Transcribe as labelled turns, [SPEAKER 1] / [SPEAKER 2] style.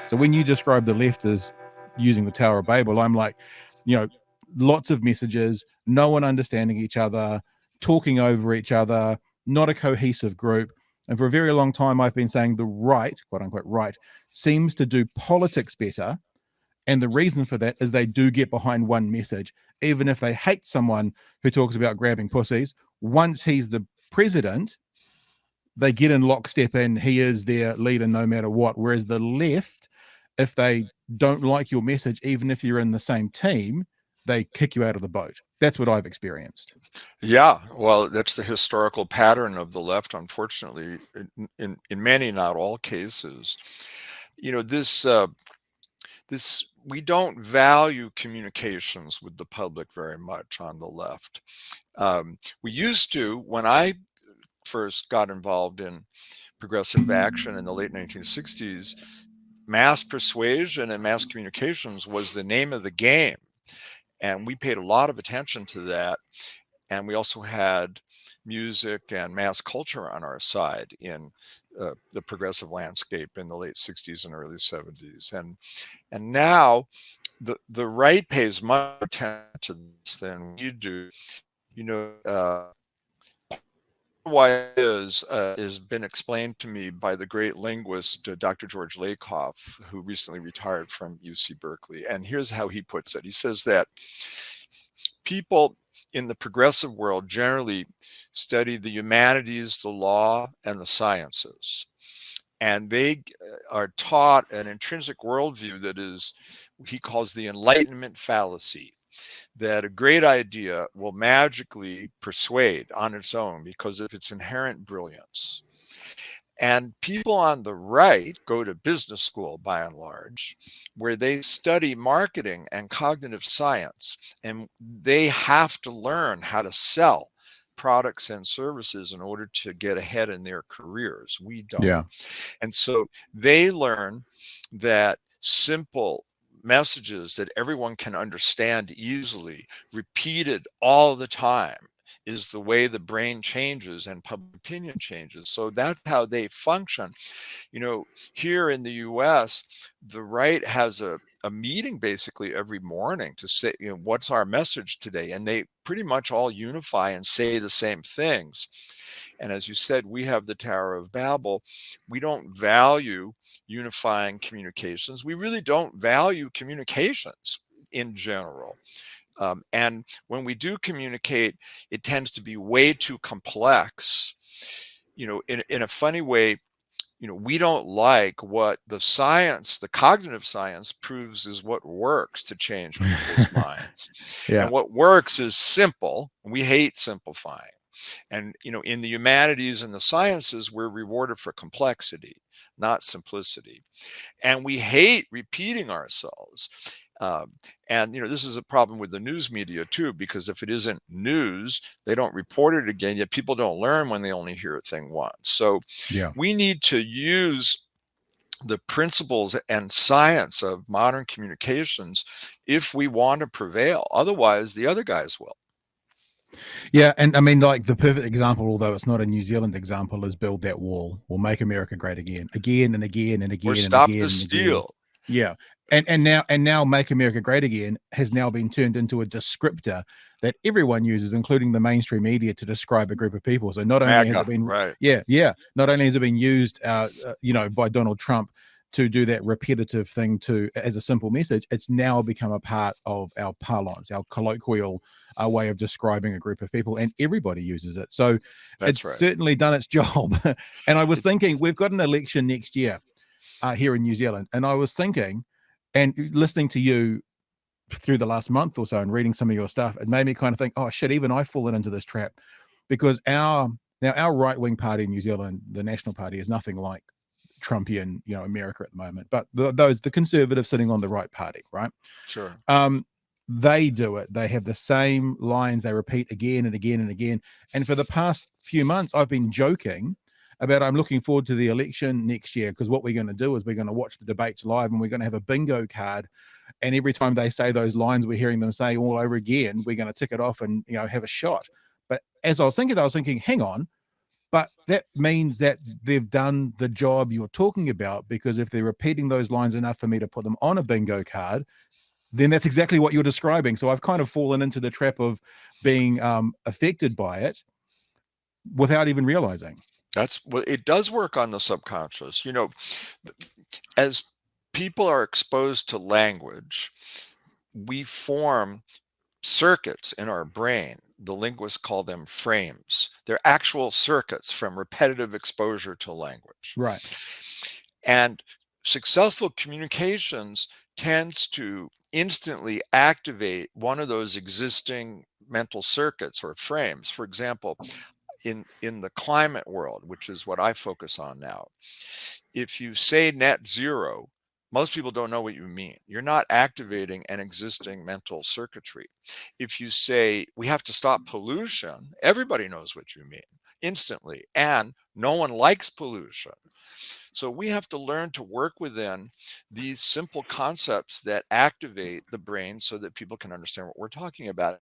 [SPEAKER 1] So when you describe the left as using the Tower of Babel, I'm like, lots of messages, no one understanding each other, talking over each other, not a cohesive group. And for a very long time, I've been saying the right, quote unquote, right, seems to do politics better. And the reason for that is they do get behind one message. Even if they hate someone who talks about grabbing pussies, once he's the president, they get in lockstep and he is their leader no matter what. Whereas the left, if they don't like your message, even if you're in the same team, they kick you out of the boat. That's what I've experienced.
[SPEAKER 2] Yeah, well, that's the historical pattern of the left, unfortunately, in many, not all cases. This we don't value communications with the public very much on the left. We used to, when I first got involved in progressive action in the late 1960s, mass persuasion and mass communications was the name of the game. And we paid a lot of attention to that. And we also had music and mass culture on our side in the progressive landscape in the late 60s and early 70s. And now the right pays much attention to this than we do. Why is been explained to me by the great linguist Dr. George Lakoff, who recently retired from UC Berkeley. And here's how he puts it. He says that people in the progressive world generally study the humanities, the law, and the sciences. And they are taught an intrinsic worldview that is, he calls the Enlightenment fallacy, that a great idea will magically persuade on its own because of its inherent brilliance. And people on the right go to business school by and large, where they study marketing and cognitive science, and they have to learn how to sell products and services in order to get ahead in their careers. We don't.
[SPEAKER 1] Yeah.
[SPEAKER 2] And so they learn that simple messages that everyone can understand easily, repeated all the time, is the way the brain changes and public opinion changes. So that's how they function. Here in the US, the right has a meeting basically every morning to say, what's our message today? And they pretty much all unify and say the same things. And as you said, we have the Tower of Babel. We don't value unifying communications. We really don't value communications in general. And when we do communicate, it tends to be way too complex. In a funny way, we don't like what the science, the cognitive science, proves is what works to change people's minds.
[SPEAKER 1] Yeah.
[SPEAKER 2] And what works is simple. We hate simplifying. And, in the humanities and the sciences, we're rewarded for complexity, not simplicity. And we hate repeating ourselves. And this is a problem with the news media too, because if it isn't news, they don't report it again, yet people don't learn when they only hear a thing once. So
[SPEAKER 1] Yeah.
[SPEAKER 2] we need to use the principles and science of modern communications if we want to prevail. Otherwise, the other guys will.
[SPEAKER 1] Yeah, and I mean, like the perfect example, although it's not a New Zealand example, is build that wall or make America great again, again and again and again
[SPEAKER 2] Or
[SPEAKER 1] and
[SPEAKER 2] stop
[SPEAKER 1] again
[SPEAKER 2] the
[SPEAKER 1] and
[SPEAKER 2] steal.
[SPEAKER 1] again. Yeah, and now make America great again has now been turned into a descriptor that everyone uses, including the mainstream media, to describe a group of people. So not only has it been
[SPEAKER 2] right.
[SPEAKER 1] not only has it been used, by Donald Trump to do that repetitive thing as a simple message, it's now become a part of our parlance, our colloquial way of describing a group of people, and everybody uses it. So
[SPEAKER 2] That's
[SPEAKER 1] it's certainly done its job. And I was thinking, we've got an election next year here in New Zealand, and I was thinking, and listening to you through the last month or so and reading some of your stuff, it made me kind of think, oh shit, even I've fallen into this trap, because our right-wing party in New Zealand, the National Party, is nothing like Trumpian, America at the moment. But the conservatives sitting on the right party, right?
[SPEAKER 2] Sure.
[SPEAKER 1] They do it. They have the same lines they repeat again and again and again. And for the past few months, I've been joking about I'm looking forward to the election next year, because what we're going to do is we're going to watch the debates live, and we're going to have a bingo card. And every time they say those lines we're hearing them say all over again, we're going to tick it off and have a shot. But as I was thinking, hang on, But that means that they've done the job you're talking about, because if they're repeating those lines enough for me to put them on a bingo card, then that's exactly what you're describing. So I've kind of fallen into the trap of being affected by it without even realizing.
[SPEAKER 2] That's well, it does work on the subconscious. As people are exposed to language, we form circuits in our brain. The linguists call them frames. They're actual circuits from repetitive exposure to language.
[SPEAKER 1] Right.
[SPEAKER 2] And successful communications tends to instantly activate one of those existing mental circuits or frames. For example, in the climate world, which is what I focus on now, if you say net zero, most people don't know what you mean. You're not activating an existing mental circuitry. If you say we have to stop pollution, everybody knows what you mean instantly, and no one likes pollution. So we have to learn to work within these simple concepts that activate the brain so that people can understand what we're talking about.